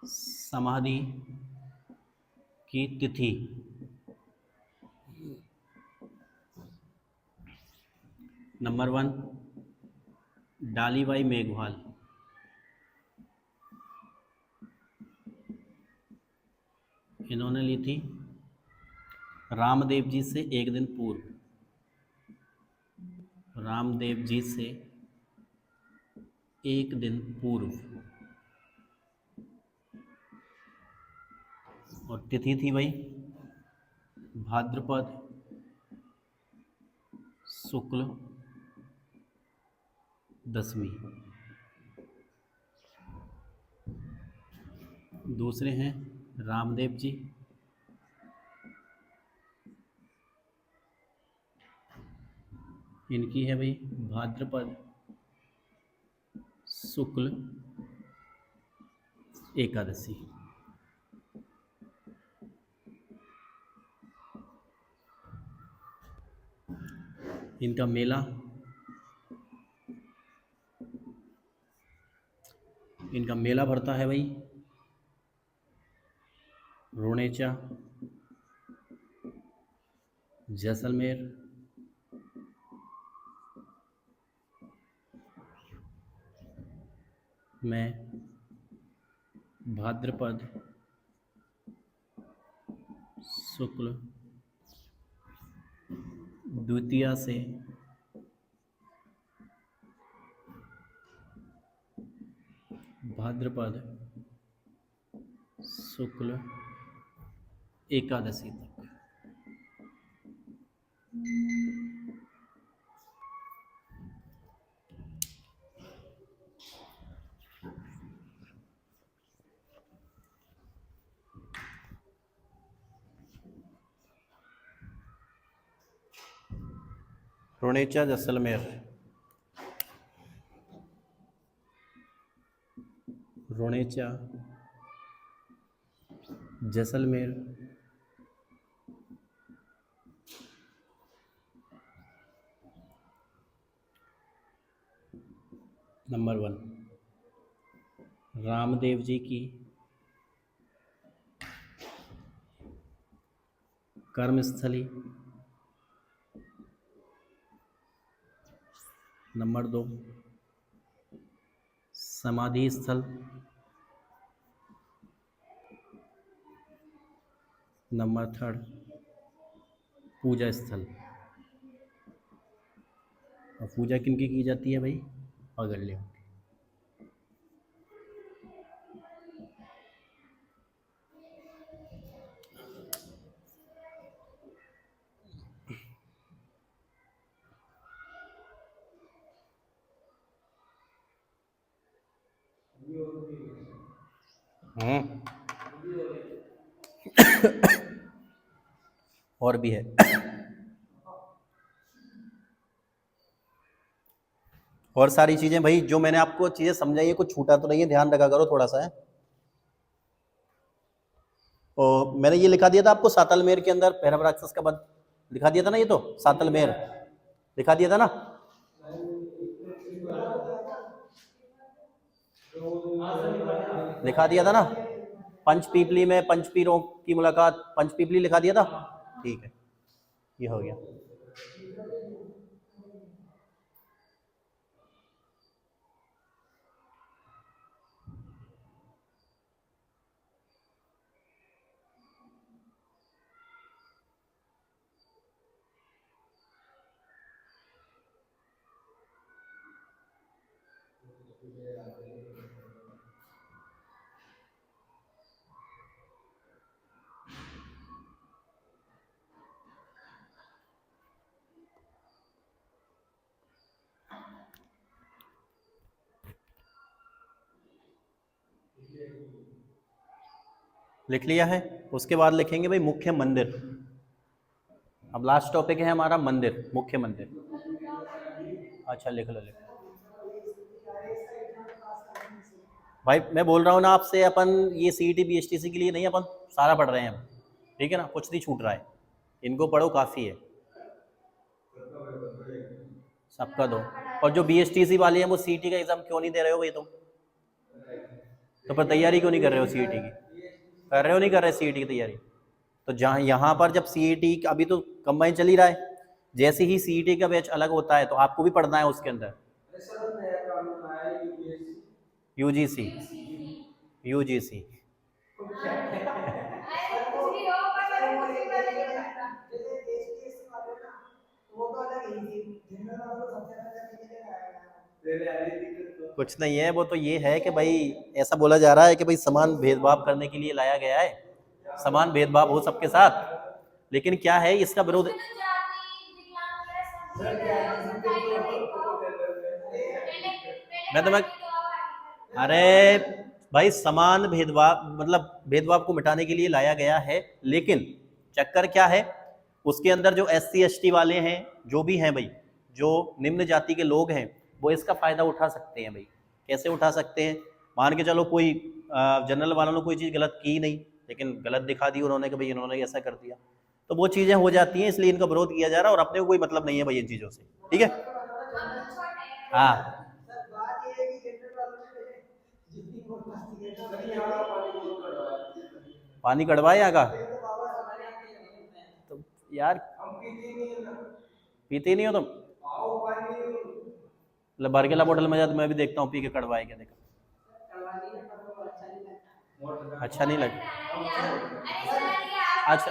समाधि की तिथि नंबर 1 डालीबाई मेघवाल, इन्होंने ली थी रामदेव जी से एक दिन पूर्व। रामदेव जी से एक दिन पूर्व। और तिथि थी भाई भाद्रपद शुक्ल दशमी। दूसरे हैं रामदेव जी, इनकी है भाई भाद्रपद शुक्ल एकादशी। इनका मेला भरता है भाई रुणेचा, जैसलमेर में भाद्रपद शुक्ल द्वितीया से भाद्रपद शुक्ल एकादशी तक। रुणेचा जैसलमेर, रुणेचा जैसलमेर नंबर 1 रामदेव जी की कर्मस्थली। नंबर 2 समाधि स्थल, नंबर थर्ड पूजा स्थल। और पूजा किनकी की जाती है भाई? अगल्यों की। और भी है। और सारी चीजें भाई जो मैंने आपको चीजें समझाई है, कुछ छूटा तो नहीं है, ध्यान रखा करो थोड़ा सा है। और मैंने ये लिखा दिया था आपको सातलमेर के अंदर भैरव राक्षस का वध लिखा दिया था ना, ये तो सातलमेर लिखा दिया था ना। लिखा दिया था ना, पंचपीपली में पंचपीरों की मुलाकात, पंचपीपली लिखा दिया था। ठीक है, ये हो गया। लिख लिया है। उसके बाद लिखेंगे भाई मुख्य मंदिर। अब लास्ट टॉपिक है हमारा मंदिर, मुख्य मंदिर। अच्छा लिख लो, लिख लो भाई। मैं बोल रहा हूँ ना आपसे, अपन ये सीईटी बीएचटीसी के लिए नहीं, अपन सारा पढ़ रहे हैं हम, ठीक है ना, कुछ नहीं छूट रहा है, इनको पढ़ो काफ़ी है, सबका दो। और जो बीएचटीसी वाले हैं वो सीईटी का एग्जाम क्यों नहीं दे रहे हो भाई तुम? तो पर तैयारी क्यों नहीं कर रहे हो सीईटी की? कर रहे हो नहीं कर रहे सीईटी की तैयारी? तो जहाँ यहाँ पर जब सीईटी अभी तो कंबाइन चल ही रहा है, जैसे ही सीईटी का बैच अलग होता है तो आपको भी पढ़ना है उसके अंदर। यूजीसी, यूजीसी कुछ नहीं है, वो तो ये है कि भाई ऐसा बोला जा रहा है कि भाई समान भेदभाव करने के लिए लाया गया है, समान भेदभाव हो सबके साथ, लेकिन क्या है इसका विरोध। मैं तो मैं अरे भाई समान भेदभाव मतलब भेदभाव को मिटाने के लिए लाया गया है, लेकिन चक्कर क्या है उसके अंदर जो SC ST वाले हैं, जो भी हैं भाई, जो निम्न जाति के लोग हैं, वो इसका फायदा उठा सकते हैं भाई। कैसे उठा सकते हैं? मान के चलो कोई जनरल वालों ने कोई चीज़ गलत की नहीं, लेकिन गलत दिखा दी उन्होंने कि भाई इन्होंने ऐसा कर दिया, तो वो चीज़ें हो जाती हैं, इसलिए इनका विरोध किया जा रहा है, और अपने को कोई मतलब नहीं है भाई इन चीज़ों से, ठीक है। हाँ पानी कड़वा है यहाँ का, तो यार पीते ही नहीं हो तुम? मतलब भर के ला बोतल में जाता, मैं भी देखता हूँ पी के कड़वा है क्या, देखा अच्छा नहीं लग। अच्छा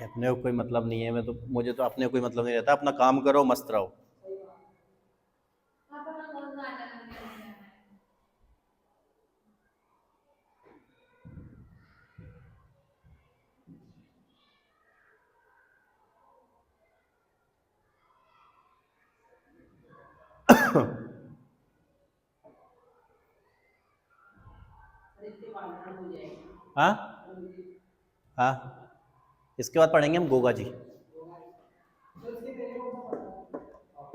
अपने को कोई मतलब नहीं है, मैं तो मुझे तो अपने कोई मतलब नहीं रहता, अपना काम करो मस्त रहो। हाँ हाँ, इसके बाद पढ़ेंगे हम गोगा जी,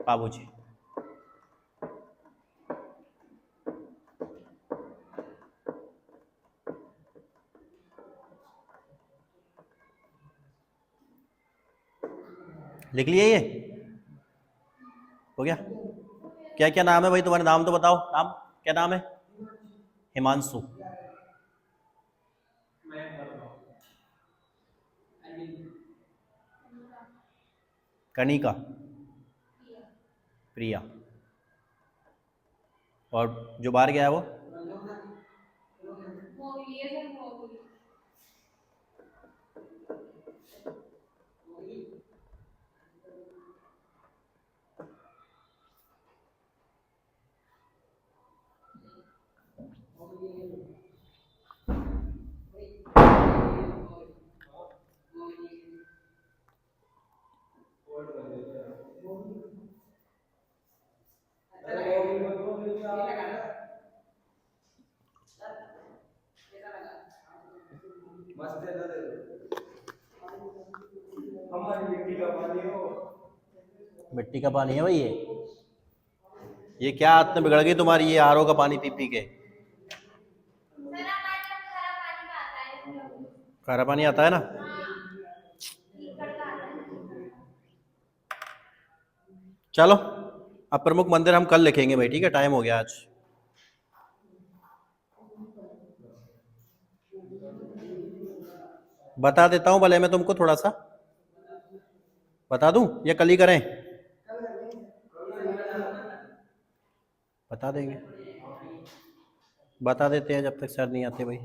बाबू जी। लिख लिए ये? हो गया? क्या क्या नाम है भाई तुम्हारे? नाम तो बताओ, नाम क्या नाम है? हिमांशु, कनिका, प्रिया। और जो बाहर गया है वो मिट्टी का पानी है भाई ये क्या आदत बिगड़ गई तुम्हारी ये आरओ का पानी पी पी के। खारा पानी आता है ना। चलो अब प्रमुख मंदिर हम कल लिखेंगे भाई, ठीक है, टाइम हो गया आज। बता देता हूँ भले मैं तुमको, थोड़ा सा बता दूं या कल ही करें? बता देंगे, बता देते हैं जब तक सर नहीं आते भाई।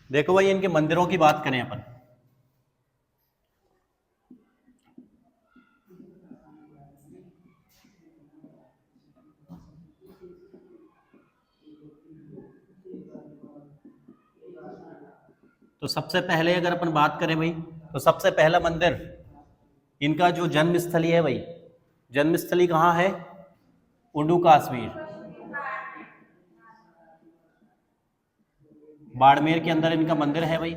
देखो भाई इनके मंदिरों की बात करें अपन, तो सबसे पहले अगर अपन बात करें भाई, तो सबसे पहला मंदिर इनका जो जन्मस्थली है भाई, जन्मस्थली कहाँ है? उडू कश्मीर, बाड़मेर के अंदर इनका मंदिर है भाई,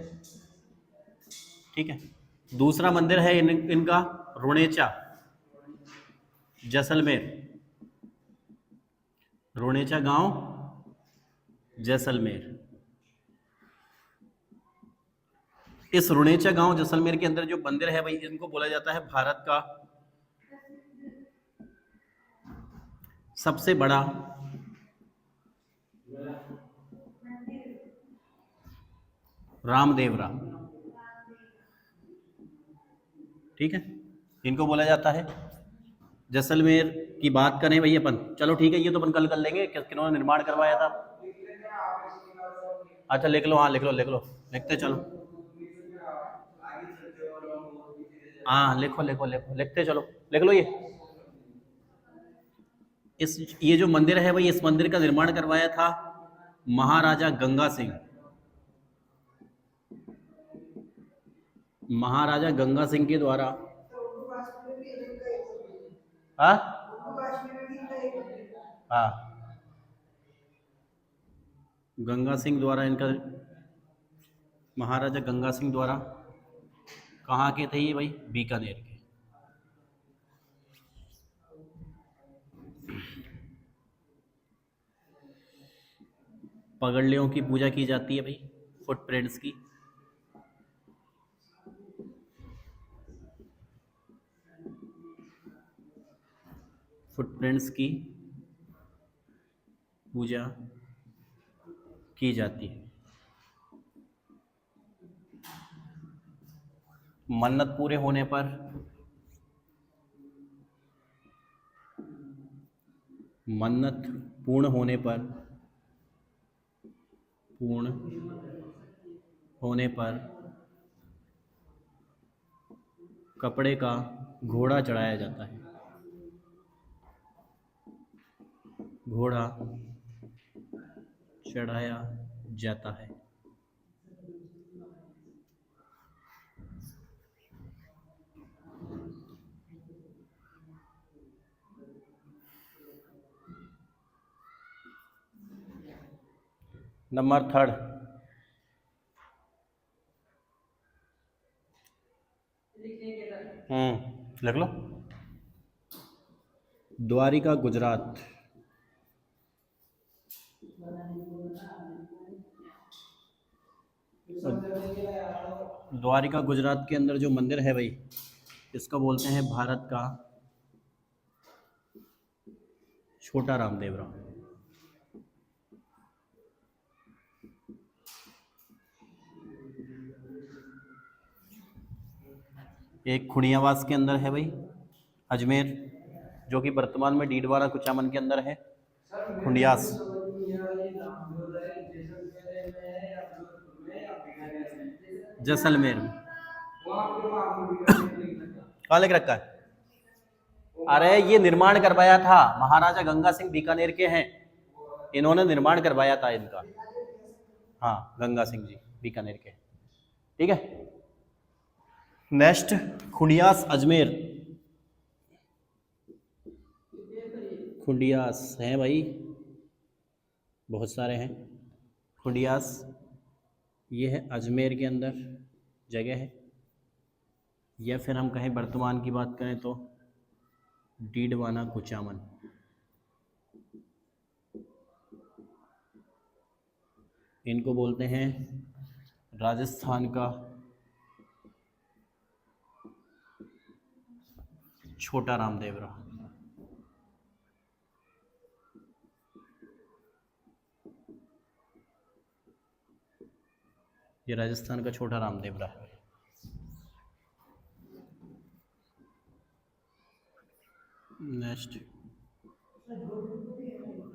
ठीक है। दूसरा मंदिर है इनका रुणेचा, जैसलमेर, रुणेचा गांव जैसलमेर। इस रुणेचा गांव जैसलमेर के अंदर जो मंदिर है भाई, इनको बोला जाता है भारत का सबसे बड़ा रामदेवरा, ठीक है, इनको बोला जाता है। जैसलमेर की बात करें भाई अपन, चलो ठीक है, ये तो अपन कल कर लेंगे किन्होंने निर्माण करवाया था। अच्छा लिख लो, हाँ लिख लो लिख लो, लिखते चलो। हाँ लिखो लिखो लिखो, लिखते चलो, लिख लो ये। इस ये जो मंदिर है भाई, इस मंदिर का निर्माण करवाया था महाराजा गंगा सिंह, महाराजा गंगा सिंह के द्वारा। हाँ हाँ, गंगा सिंह द्वारा इनका, महाराजा गंगा सिंह द्वारा। कहाँ के थे ये भाई? बीकानेर के। पगड़ियों की पूजा की जाती है भाई, फुटप्रिंट्स की। फुटप्रिंट्स की पूजा की जाती है। मन्नत पूरे होने पर, मन्नत पूर्ण होने पर, पूर्ण होने पर कपड़े का घोड़ा चढ़ाया जाता है, घोड़ा चढ़ाया जाता है। नंबर थर्ड, लिख लो। द्वारिका गुजरात। द्वारिका गुजरात के अंदर जो मंदिर है भाई, इसको बोलते हैं भारत का छोटा रामदेवरा। एक खुड़ियावास के अंदर है भाई, अजमेर, जो कि वर्तमान में डीडवाना कुचामन के अंदर है। खुंडियास, जैसलमेर में। कहाँ लिख रखा है? अरे ये निर्माण करवाया था महाराजा गंगा सिंह बीकानेर के हैं, इन्होंने निर्माण करवाया था इनका। हाँ, गंगा सिंह जी बीकानेर के, ठीक है। नेक्स्ट, खुंडियास अजमेर। खुंडियास हैं भाई, बहुत सारे हैं। खुंडियास ये है अजमेर के अंदर जगह है, या फिर हम कहें वर्तमान की बात करें तो डीडवाना कुचामन। इनको बोलते हैं राजस्थान का छोटा रामदेवरा। ये राजस्थान का छोटा रामदेवरा है। नेक्स्ट,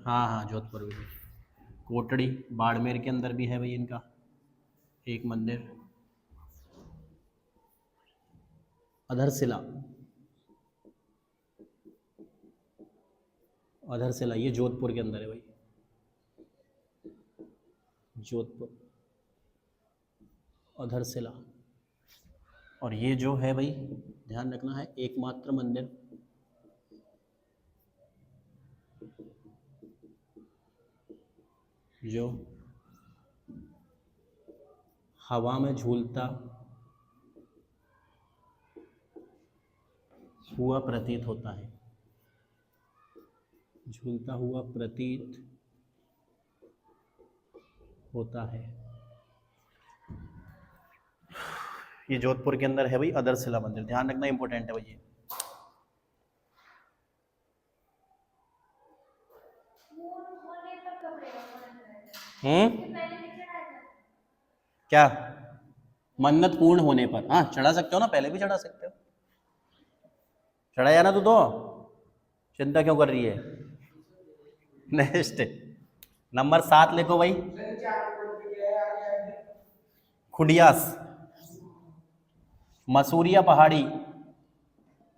हाँ हाँ, जोधपुर भी। कोटड़ी बाड़मेर के अंदर भी है भाई इनका एक मंदिर। अधरशिला, अधरशिला ये जोधपुर के अंदर है भाई, जोधपुर, अधरशिला। और ये जो है भाई, ध्यान रखना है, एकमात्र मंदिर जो हवा में झूलता हुआ प्रतीत होता है, झूलता हुआ प्रतीत होता है। ये जोधपुर के अंदर है भाई, अधरशिला मंदिर, ध्यान रखना, इंपॉर्टेंट है भाई ये। क्या? मन्नत पूर्ण होने पर, हाँ चढ़ा सकते हो ना, पहले भी चढ़ा सकते हो, चढ़ाया ना तू तो, चिंता क्यों कर रही है। नेक्स्ट, नंबर 7 लिखो भाई, खुडियास, मसूरिया पहाड़ी।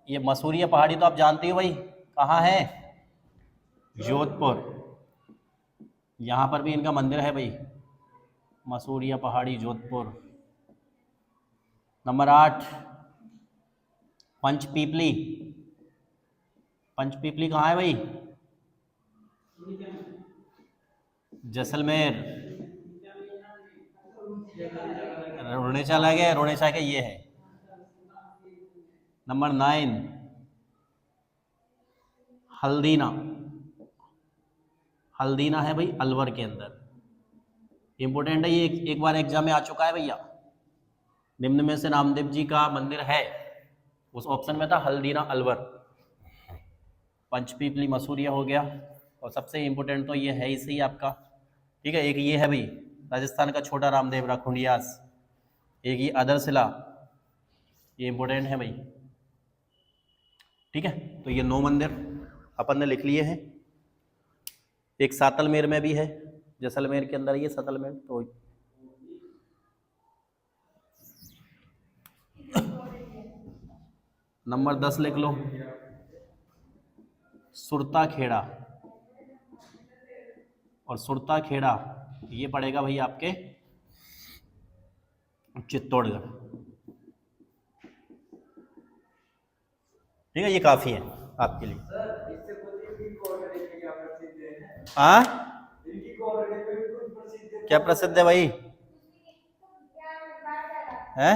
ये मसूरिया पहाड़ी तो आप जानते हो भाई, कहाँ है? जोधपुर। यहाँ पर भी इनका मंदिर है भाई, मसूरिया पहाड़ी, जोधपुर। नंबर 8, पंचपीपली। पंचपीपली कहाँ है भाई? जैसलमेर। रुणेचा लगे, रुणेचा के ये है। नंबर 9, हल्दीना। हल्दीना है भाई अलवर के अंदर, इंपॉर्टेंट है ये, एक बार एग्जाम में आ चुका है भैया। निम्न में से नामदेव जी का मंदिर है, उस ऑप्शन में था हल्दीना अलवर। पंचपीपली मसूरिया हो गया, और सबसे इंपॉर्टेंट तो ये है ही सही आपका, ठीक है। एक ये है भाई राजस्थान का छोटा रामदेवरा खुंडियास, एक ये अधरशिला, ये इंपॉर्टेंट है भाई, ठीक है। तो ये 9 मंदिर अपन ने लिख लिए हैं। एक सातलमेर में भी है, जैसलमेर के अंदर ये सातलमेर, तो नंबर 10 लिख लो, सुरता खेड़ा। और सुरता खेड़ा ये पड़ेगा भाई आपके चित्तौड़गढ़, ठीक है। ये काफी है आपके लिए। हाँ, क्या प्रसिद्ध है भाई? है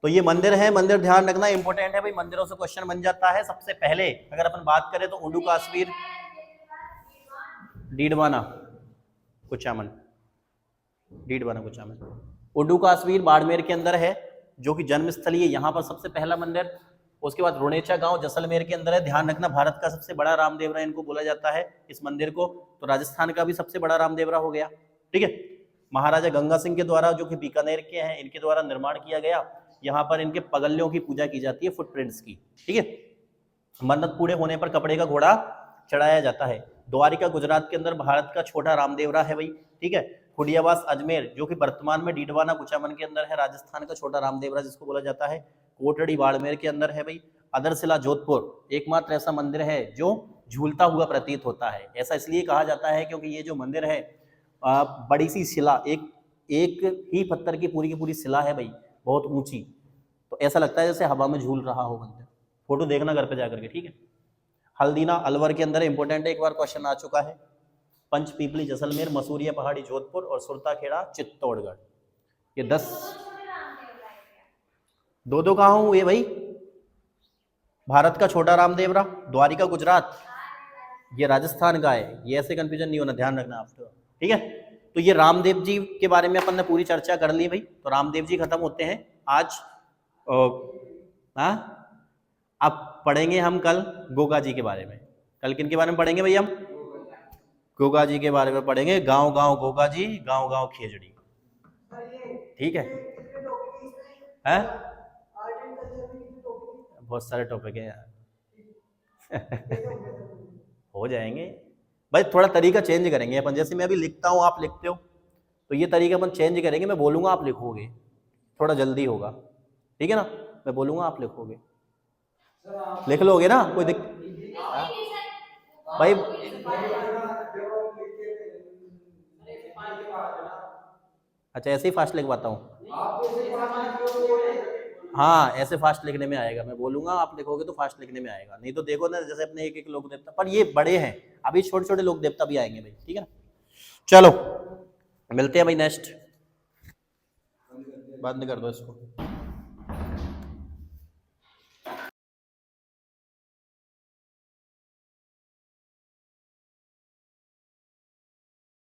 तो ये मंदिर है, मंदिर ध्यान रखना इंपॉर्टेंट है भाई, मंदिरों से क्वेश्चन बन जाता है। सबसे पहले अगर अपन बात करें तो उडू काश्मीर, डीडवाना, कुचामन, डीडवाना कुचामन, उडू काश्मीर बाड़मेर के अंदर है, जो कि जन्मस्थली है। यहाँ पर सबसे पहला मंदिर। उसके बाद रुणेचा गांव जैसलमेर के अंदर है। ध्यान रखना भारत का सबसे बड़ा रामदेवरा इनको बोला जाता है इस मंदिर को। तो राजस्थान का भी सबसे बड़ा रामदेवरा हो गया। ठीक है, महाराजा गंगा सिंह के द्वारा, जो कि बीकानेर के हैं, इनके द्वारा निर्माण किया गया। यहाँ पर इनके पगल्यों की पूजा की जाती है, फुटप्रिंट्स की। ठीक है, मन्नत पूरे होने पर कपड़े का घोड़ा चढ़ाया जाता है। द्वारिका गुजरात के अंदर भारत का छोटा रामदेवरा है भाई। ठीक है, खुडियावास अजमेर, जो कि वर्तमान में डीडवाना कुचामन के अंदर है, राजस्थान का छोटा रामदेवरा जिसको बोला जाता है। कोटड़ी बाड़मेर के अंदर है भाई। अदरसिला जोधपुर एकमात्र ऐसा मंदिर है जो झूलता हुआ प्रतीत होता है। ऐसा इसलिए कहा जाता है क्योंकि ये जो मंदिर है बड़ी सी शिला, एक ही पत्थर की पूरी शिला है भाई, बहुत ऊंची। तो ऐसा लगता है जैसे हवा में झूल रहा हो मंदिर। फोटो देखना घर पे जाकर के। ठीक है, हल्दीना अलवर के अंदर इंपॉर्टेंट है, एक बार क्वेश्चन आ चुका है। पंचपीपली जैसलमेर, मसूरिया पहाड़ी जोधपुर और सुरताखेड़ा चित्तौड़गढ़। ये 10 दो कहाँ हुए भाई? भारत का छोटा रामदेवरा, द्वारिका गुजरात, ये राजस्थान का है। ये ऐसे कंफ्यूजन नहीं होना, ध्यान रखना आप। ठीक है, तो ये रामदेव जी के बारे में अपन ने पूरी चर्चा कर ली भाई। तो रामदेव जी खत्म होते हैं आज। अब पढ़ेंगे हम कल गोगा जी के बारे में। कल किन के बारे में पढ़ेंगे भाई? हम गोगा जी के बारे में पढ़ेंगे। गांव गांव गोगा जी, गांव गांव खेजड़ी। ठीक है, बहुत सारे टॉपिक है यार। हो जाएंगे भाई, थोड़ा तरीका चेंज करेंगे अपन। जैसे मैं अभी लिखता हूँ, आप लिखते हो, तो ये तरीका अपन चेंज करेंगे। मैं बोलूंगा, आप लिखोगे, थोड़ा जल्दी होगा। ठीक है ना? मैं बोलूंगा, आप लिखोगे, लिख लोगे ना? कोई भाई अच्छा, ऐसे ही फास्ट लिख पाता हूँ। हाँ, ऐसे फास्ट लिखने में आएगा। मैं बोलूंगा, आप लिखोगे तो फास्ट लिखने में आएगा। नहीं तो देखो ना, जैसे अपने एक लोक देवता, पर ये बड़े हैं, अभी छोटे छोटे लोक देवता भी आएंगे भाई। ठीक है ना? चलो मिलते हैं भाई नेक्स्ट। बंद कर दो इसको।